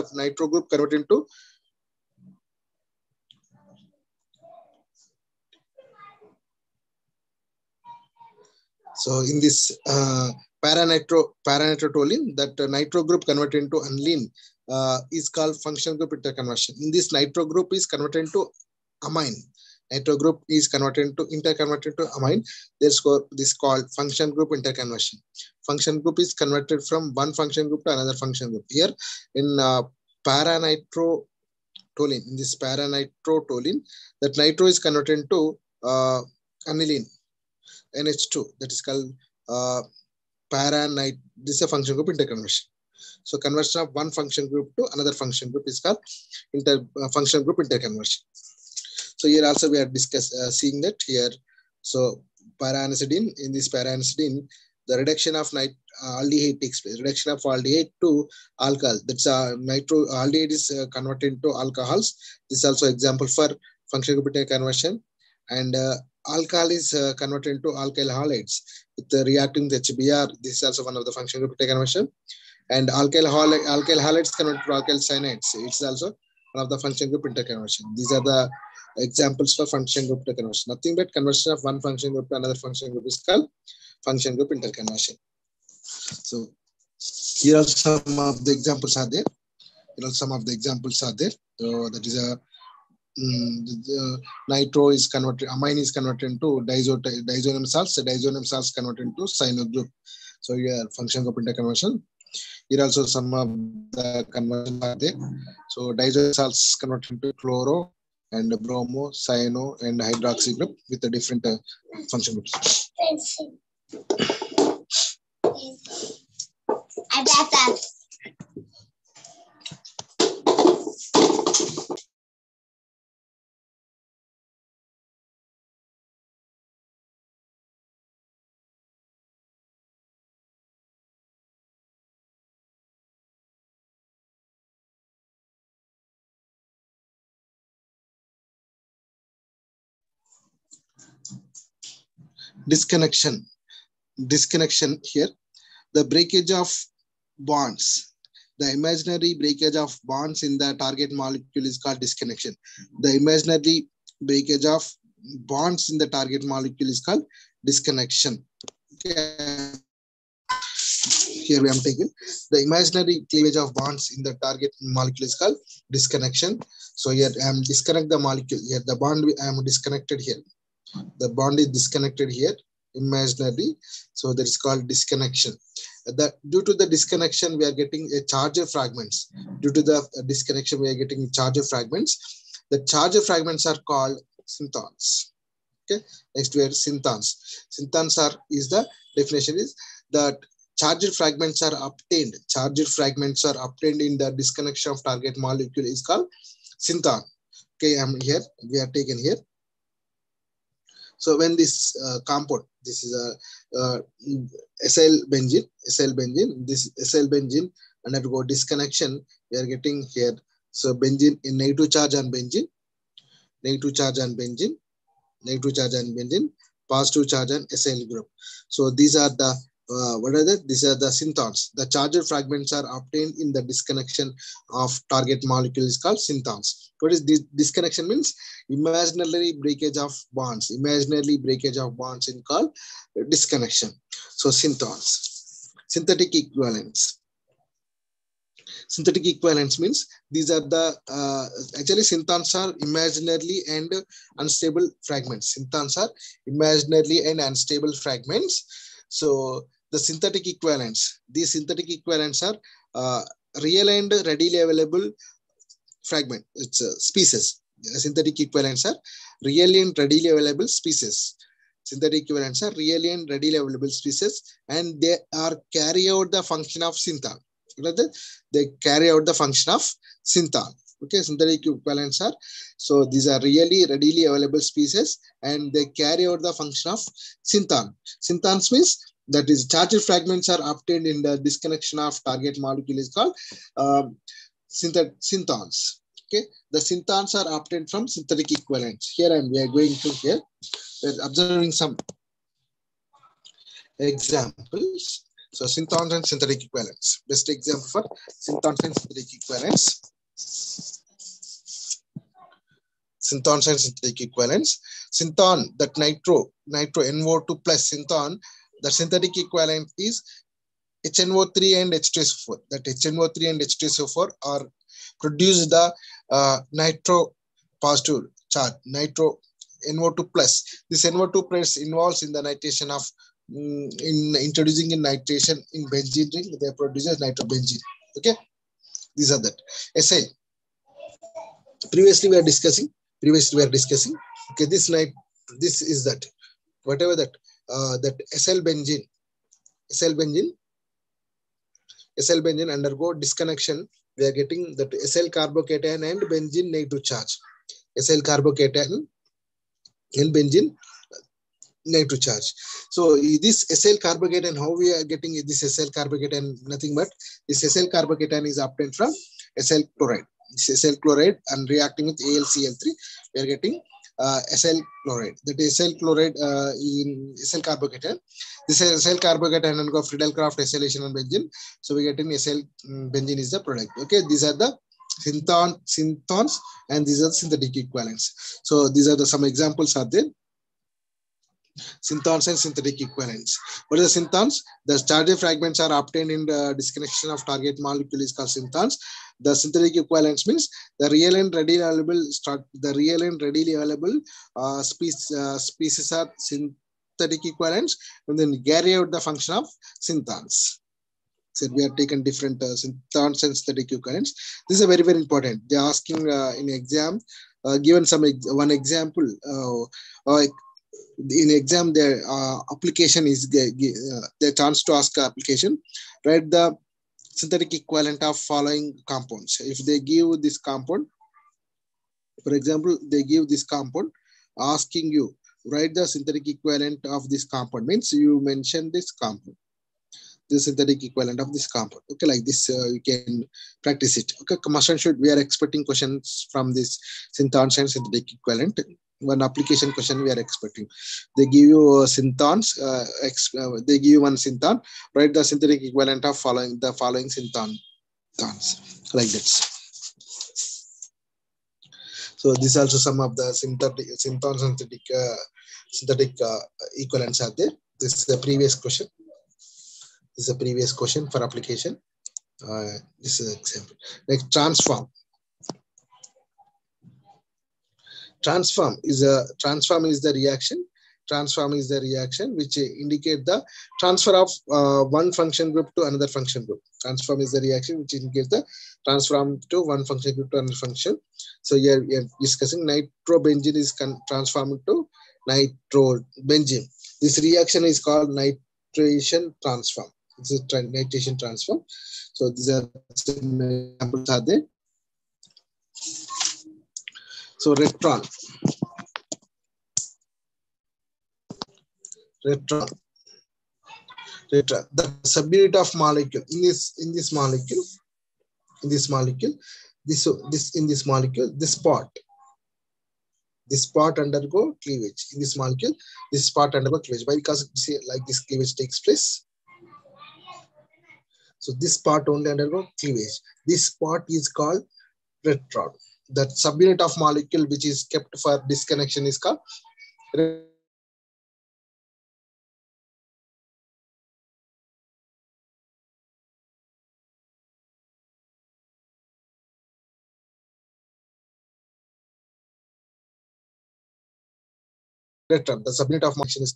the nitro group convert into in this paranitro-toluene, that nitro group converted into aniline is called function group interconversion. In this nitro group is converted into amine. Nitro group is converted to interconverted to amine. Therefore, this is called function group interconversion. Function group is converted from one function group to another function group. Here in paranitro-toluene, in this paranitro-toluene, that nitro is converted to aniline, NH2, that is called this is a function group interconversion. So conversion of one function group to another function group is called function group interconversion. So here also we are seeing that here. So para-anisidine, in this para-anisidine, the reduction of aldehyde takes place. Reduction of aldehyde to alcohol. That's aldehyde is converted into alcohols. This is also example for function group interconversion. And alcohol is converted into alkyl halides with reacting with HBr. This is also one of the function group interconversion. And alkyl halides converted to alkyl cyanides. It's also one of the function group interconversion. These are the examples for function group interconversion. Nothing but conversion of one function group to another function group is called function group interconversion. So here are some of the examples are there. So that is a nitro is converted, amine is converted into diazonium salts. The diazonium salts converted into cyano group. So here function group interconversion. Here also some of the conversions are there. So diazonium salts converted into chloro and bromo, cyano, and hydroxy group with the different function groups. Disconnection here, the breakage of bonds. The imaginary breakage of bonds in the target molecule is called disconnection. The imaginary breakage of bonds in the target molecule is called disconnection. Okay. Here we am taking the imaginary cleavage of bonds in the target molecule is called disconnection. So here I am disconnect the molecule. Here the bond I am disconnected here. The bond is disconnected here imaginarily. So that is called disconnection. Due to the disconnection, we are getting a charger fragments. Due to the disconnection, we are getting charger fragments. The charger fragments are called synthons. Okay. Next we have synthons. Synthons is the definition is that charger fragments are obtained. Charger fragments are obtained in the disconnection of target molecule is called synthon. Okay, I'm here. We are taken here. So when this compound, this is a acyl benzene, this acyl benzene undergo disconnection, we are getting here. So benzene in negative charge on benzene, positive charge on acyl group. So these are the these are the synthons. The charger fragments are obtained in the disconnection of target molecule is called synthons. What is this? Disconnection means imaginary breakage of bonds. Imaginary breakage of bonds is called disconnection. So synthons. Synthetic equivalents. Synthetic equivalents means these are the actually synthons are imaginarily and unstable fragments. Synthons are imaginarily and unstable fragments. So the synthetic equivalents, these synthetic equivalents are real and readily available fragment. It's species. Synthetic equivalents are really and readily available species. Synthetic equivalents are really and readily available species, and they are carry out the function of synthon. They carry out the function of synthon. Okay, synthetic equivalents are, so these are really readily available species and they carry out the function of synthon. Synthons means that is charger fragments are obtained in the disconnection of target molecule is called synthons. Okay, the synthons are obtained from synthetic equivalents. Here we are going to here, we're observing some examples. So synthons and synthetic equivalents. Best example for synthons and synthetic equivalents. Synthons and synthetic equivalents. Synthon, that nitro NO2 plus synthon, the synthetic equivalent is HNO3 and H2SO4. That HNO3 and H2SO4 are produce the nitro positive charge, nitro NO2 plus. This NO2 plus involves in the nitration of in introducing in nitration in benzene ring, they produce nitrobenzene. Okay, these are that. SL. Previously we are discussing. Okay, this is that. Whatever that that SL benzene undergo disconnection. We are getting that SL carbocation and benzene negative charge. SL carbocation and benzene negative charge. So this SL carbocation, how we are getting this SL carbocation? Nothing but this SL carbocation is obtained from SL chloride. This SL chloride and reacting with AlCl3, we are getting SL chloride. That SL chloride in SL carbocation. This SL carbocation and go Friedel-Crafts acylation and benzene. So we getting SL benzene is the product. Okay, these are the synthons and these are the synthetic equivalents. So these are the some examples are there. Synthons and synthetic equivalents. What are the synthons? The charge fragments are obtained in the disconnection of target molecule is called synthons. The synthetic equivalents means the real and readily available species are synthetic equivalents, and then carry out the function of synthons. So we have taken different synthons and synthetic equivalents. This is very, very important. They are asking in exam, given one example. In exam, their application is the chance to ask application. Write the synthetic equivalent of following compounds. If they give this compound, for example, they give this compound, asking you write the synthetic equivalent of this compound. Means you mention this compound, the synthetic equivalent of this compound. Okay, like this, you can practice it. Okay, must and should. We are expecting questions from this synthons and synthetic equivalent. One application question we are expecting. They give you synthons. They give you one synthon. Write the synthetic equivalent of following synthons, like that. So this is also some of the synthons and synthetic equivalents are there. This is the previous question. This is a previous question for application. This is an example. Like transform. Transform is the reaction. Transform is the reaction which indicate the transfer of one function group to another function group. Transform is the reaction which indicates the transform to one function group to another function. So here we are discussing nitrobenzene is transformed to nitrobenzene. This reaction is called nitration transform. It's a nitration transform. So these are some examples are there. So retron. The subunit of molecule in this molecule, this part undergo cleavage. In this molecule, this part undergo cleavage. Why? Because like this cleavage takes place. So this part only undergo cleavage. This part is called retron. That subunit of molecule which is kept for disconnection is called retron. The subunit of molecule is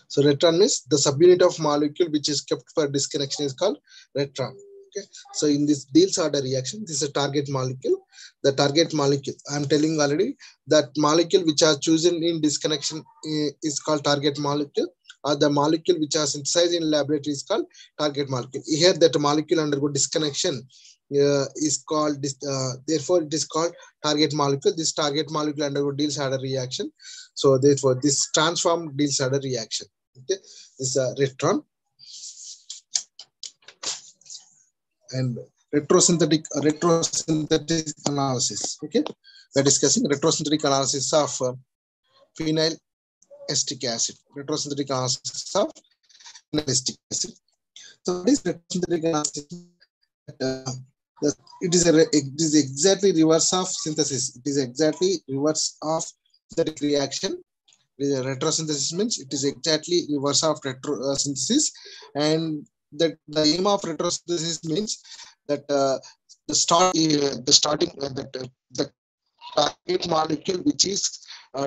so retron means the subunit of molecule which is kept for disconnection is called retron. Okay. So in this Diels order reaction, this is a target molecule. The target molecule, I'm telling already, that molecule which are chosen in disconnection is called target molecule, or the molecule which are synthesized in laboratory is called target molecule. Here that molecule undergo disconnection is called, therefore it is called target molecule. This target molecule undergo Diels order reaction. So therefore this transform Diels order reaction. Okay, this is a retron. and retrosynthetic analysis. Okay, we're discussing retrosynthetic analysis of phenyl acetic acid. Retrosynthetic analysis of phenyl acetic acid. So what is retrosynthetic analysis? It is exactly reverse of synthesis. It is exactly reverse of synthetic reaction. Retrosynthesis means it is exactly reverse of synthesis, and that the aim of retrosynthesis means that the target molecule which is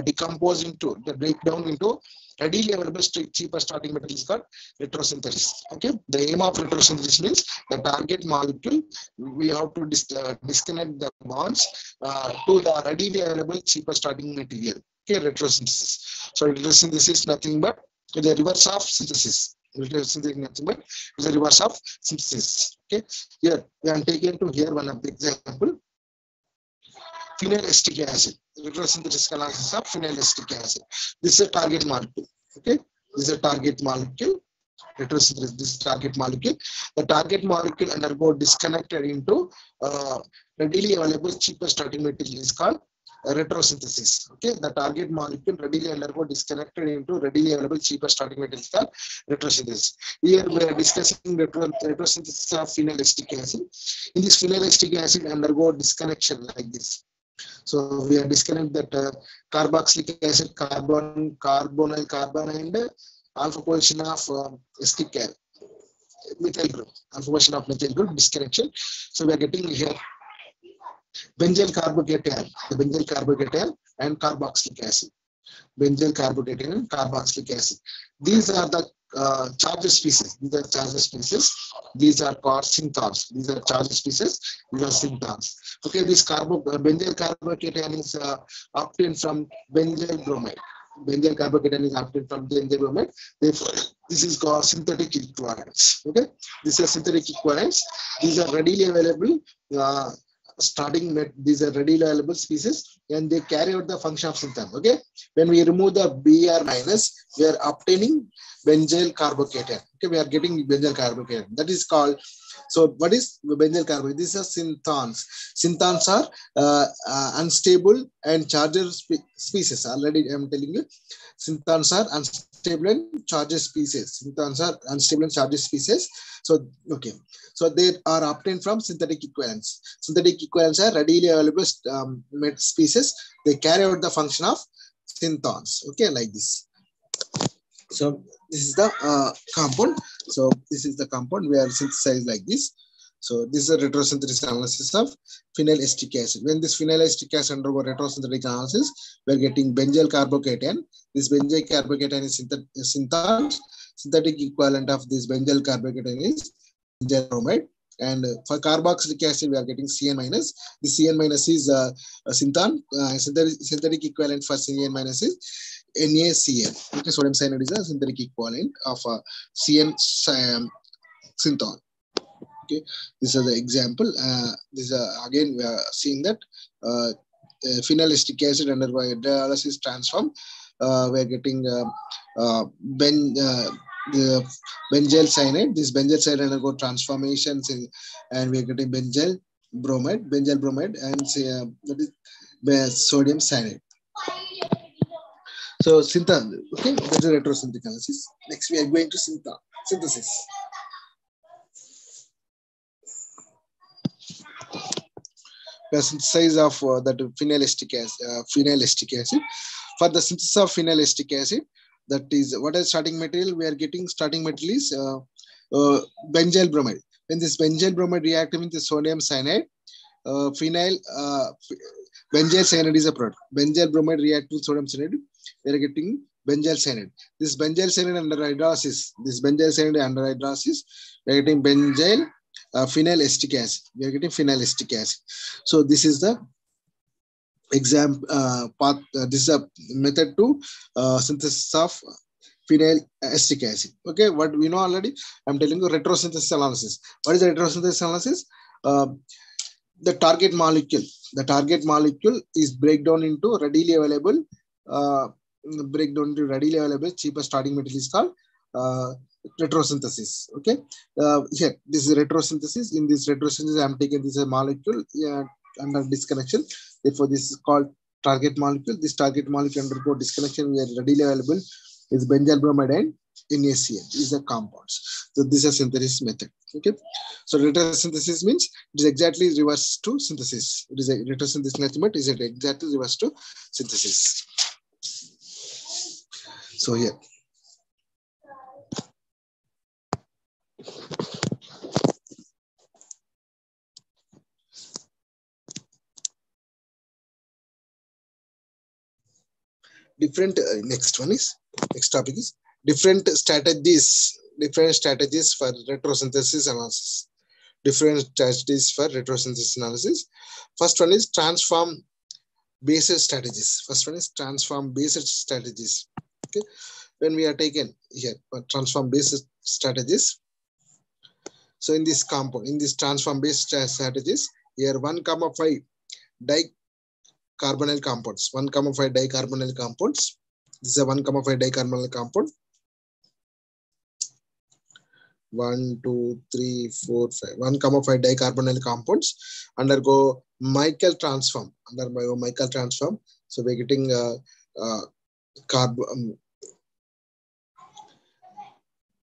decomposed into the breakdown into readily available cheaper starting material is called retrosynthesis. Okay, the aim of retrosynthesis means the target molecule we have to disconnect the bonds to the readily available cheaper starting material. Okay, retrosynthesis. So retrosynthesis is nothing but the reverse of synthesis. Retrosynthesis is nothing but the reverse of synthesis. Okay, here we are taking to here one of the example. Phenyl acetic acid. Retrosynthesis analysis of phenyl acetic acid. This is a target molecule. Okay, this is a target molecule. Retrosynthesis. This target molecule. The target molecule undergo disconnected into readily available cheaper starting material is called retrosynthesis. Okay, the target molecule readily undergo disconnected into readily available cheaper starting material is called retrosynthesis. Here we are discussing retrosynthesis of phenyl acetic acid. In this phenyl acetic acid undergo disconnection like this. So we are disconnect that carboxylic acid, carbonyl carbon, and alpha position of acetic methyl group, alpha position of methyl group disconnection. So we are getting here benzyl carbocation, the benzyl carbocation and carboxylic acid. Benzyl carbocation and carboxylic acid. These are the charged species. These are charged species. These are called synthons. These are charged species. These are synthons. Okay, this benzyl carbocation is obtained from benzyl bromide. Benzyl carbocation is obtained from benzyl bromide. Therefore, this is called synthetic equivalents. Okay, these are synthetic equivalents. These are readily available. These are readily available species, and they carry out the function of synthan. Okay, when we remove the Br minus, we are obtaining benzyl carbocation. Okay, we are getting benzyl carbocation. That is called. So what is benzyl carbocation? These are synthons. Synthons are unstable and charged species. Already I am telling you, synthons are unstable and charged species. Synthons are unstable and charged species. So okay, so they are obtained from synthetic equivalents. Synthetic equivalents are readily available species. They carry out the function of synthons. Okay, like this. So this is the compound. So this is the compound we are synthesized like this. So this is a retrosynthesis analysis of phenyl acetic acid. When this phenyl acetic acid undergo retrosynthetic analysis, we are getting benzyl carbocation. This benzyl carbocation is synthon. Synthetic equivalent of this benzyl carbocation is benzyl bromide. And for carboxylic acid, we are getting Cn minus. The Cn minus is a synthon. Synthetic equivalent for Cn minus is NaCN. Okay, sodium cyanide is a synthetic equivalent of Cn synthon. Okay, this is the example. This is again we are seeing that phenyl acetic acid undergo hydrolysis transform. We are getting the benzyl cyanide. This benzyl cyanide undergo transformations and we are getting benzyl bromide, and that is sodium cyanide. So synthan, okay, that's a retrosynthetic analysis. Next, we are going to synthesis. The synthesis of that phenyl acetic acid. For the synthesis of phenyl acetic acid, that is what is starting material? We are getting starting material is benzyl bromide. When this benzyl bromide reacts with the sodium cyanide, benzyl cyanide is a product. Benzyl bromide reacts with sodium cyanide. We are getting benzyl cyanide. This benzyl cyanide under hydrolysis. We are getting benzyl phenyl acetic acid. We are getting phenyl acetic acid. So this is the example path. This is a method to synthesis of phenyl acetic acid. Okay, what we know already. I'm telling you retrosynthesis analysis. What is the retrosynthesis analysis? The target molecule. The target molecule is breakdown into readily available. Cheaper starting material is called retrosynthesis. Okay, here this is retrosynthesis. In this retrosynthesis, I'm taking this molecule under disconnection. Therefore, this is called target molecule. This target molecule undergo disconnection. We are readily available is benzyl bromide and NaCl. These are compounds. So this is a synthesis method. Okay, so retrosynthesis means it is exactly reverse to synthesis. It is a retrosynthesis method is exactly reverse to synthesis. So here. Different next topic is different strategies for retrosynthesis analysis. First one is transform based strategies. Okay, when we are taken here transform based strategies. So in this compound, in this transform based strategies, here 1,5 dicarbonyl compounds. 1,5 dicarbonyl compounds. This is a 1,5 dicarbonyl compound. 1, 2, 3, 4, 5. 1,5 dicarbonyl compounds undergo Michael transform. So we're getting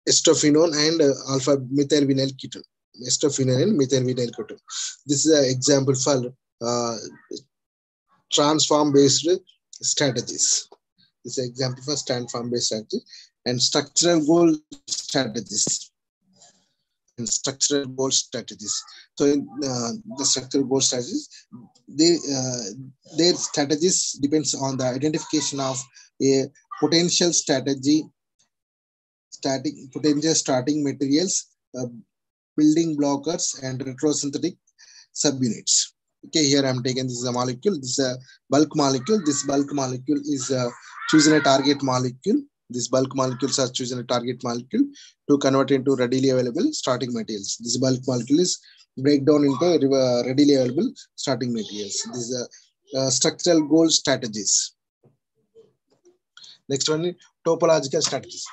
estophenone and alpha methylvinyl ketone. Estophenone and methylvinyl ketone. This is an example for transform based strategies. This is an example for transform based strategy and structural goal strategies. So in the structural goal strategies, their strategies depends on the identification of a potential starting materials, building blockers, and retrosynthetic subunits. Okay, here I'm taking this is a molecule. This is a bulk molecule. This bulk molecule is choosing a target molecule. These bulk molecules are choosing a target molecule to convert into readily available starting materials. This bulk molecule is break down into readily available starting materials. These are structural goal strategies. Next one is topological strategies.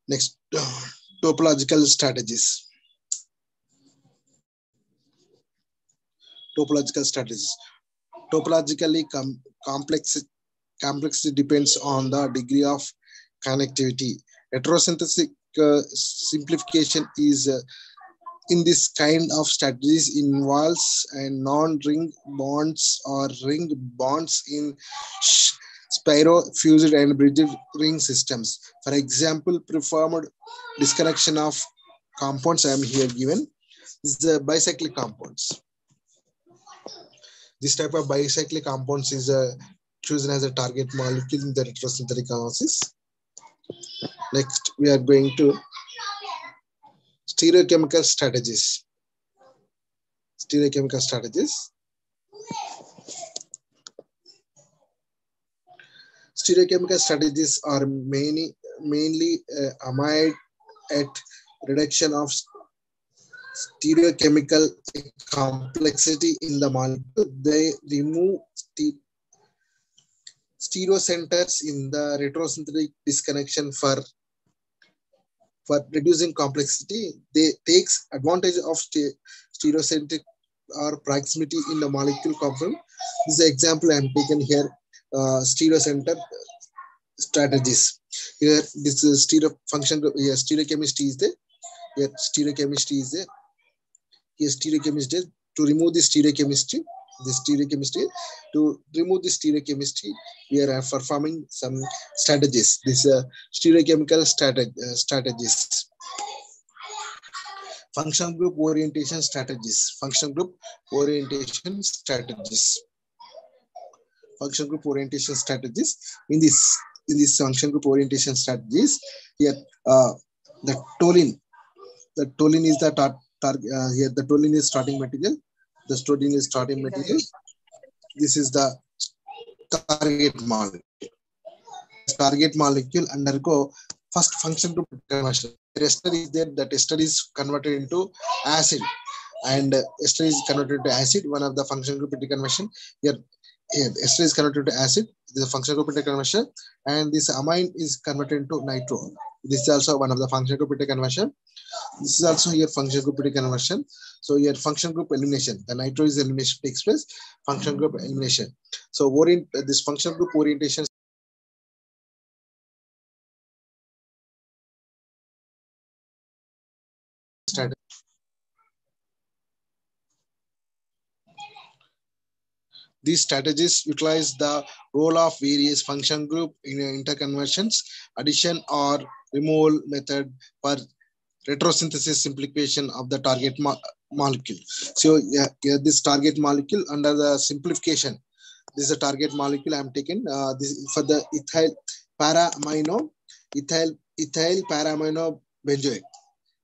Next, topological strategies. Topologically complexity depends on the degree of connectivity. Heterosynthetic simplification is in this kind of strategies involves non-ring bonds or ring bonds in spiral, fused, and bridged ring systems. For example, performed disconnection of compounds I am here given. This is the bicyclic compounds. This type of bicyclic compounds is chosen as a target molecule in the retrosynthetic analysis. Next, we are going to stereochemical strategies. Stereochemical strategies are mainly amide at reduction of stereochemical complexity in the molecule. They remove stereocenters in the retrosynthetic disconnection for reducing complexity. They takes advantage of stereocentric or proximity in the molecule compound. This is an example I am taken here. Stereocenter strategies. Here, this is stereo function. Here, stereochemistry is there. Here, stereochemistry is there. Here, stereochemistry to remove the stereochemistry. To remove the stereochemistry, we are performing some strategies. These stereochemical strategies. Functional group orientation strategies. Functional group orientation strategies. In this function group orientation strategies, here The toluene. The toluene is the here. The toluene is starting material. The toluene is starting material. This is the target molecule. This target molecule undergo first function group conversion. The ester is there. That ester is converted into acid, and ester is converted to acid. One of the function group conversion here. Here, ester is converted to acid. This is a function group conversion, and this amine is converted into nitro. This is also one of the function group conversion. This is also here function group conversion. So here function group elimination. The nitro is elimination takes place. Function group elimination. So this function group orientation strategy. These strategies utilize the role of various function group in interconversions, addition or removal method for retrosynthesis simplification of the target molecule. So yeah, this target molecule under the simplification, this is a target molecule I am taken. This is for the ethyl para-amino benzoate.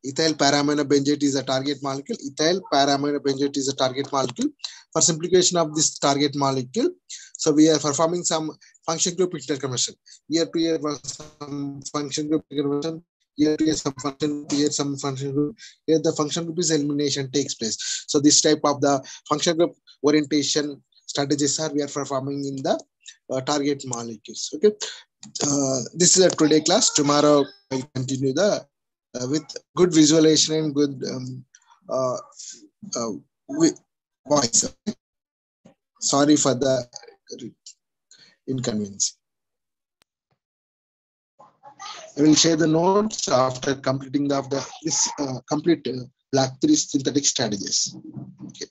Ethyl para-amino benzoate is a target molecule. Ethyl para-amino benzoate is a target molecule. For simplification of this target molecule, so we are performing some function group interconversion. Here to here some function group interconversion. Here some function, here some function group. Here the function group is elimination takes place. So this type of the function group orientation strategies are we are performing in the target molecules. Okay, this is a today class. Tomorrow I'll continue the with good visualization and good voice. Okay? Sorry for the inconvenience. I will share the notes after completing this complete Black 3 synthetic strategies. Okay.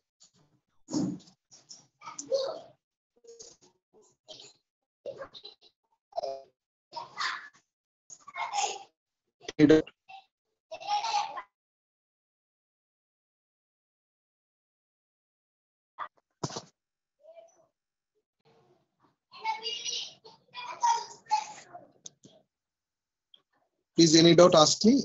Please, any doubt, ask me.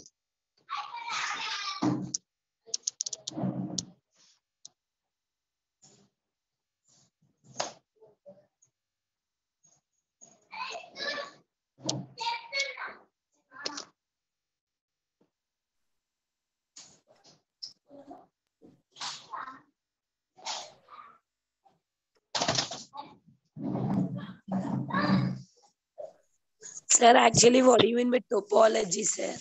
Sir, actually, what do you mean by topology, sir?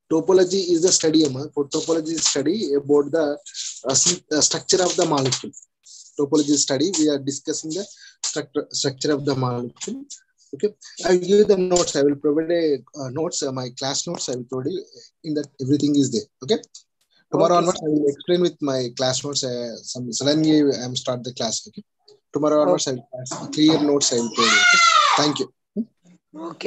Topology is the study, for topology study about the structure of the molecule. Topology study, we are discussing the structure of the molecule. Okay, I will give the notes. I will provide a notes, my class notes. I will provide in that everything is there. Okay. Tomorrow onwards, I will explain with my class notes. Suddenly, I am start the class. Okay. Tomorrow onwards, I will clear notes. I will provide. Okay? Thank you. Okay.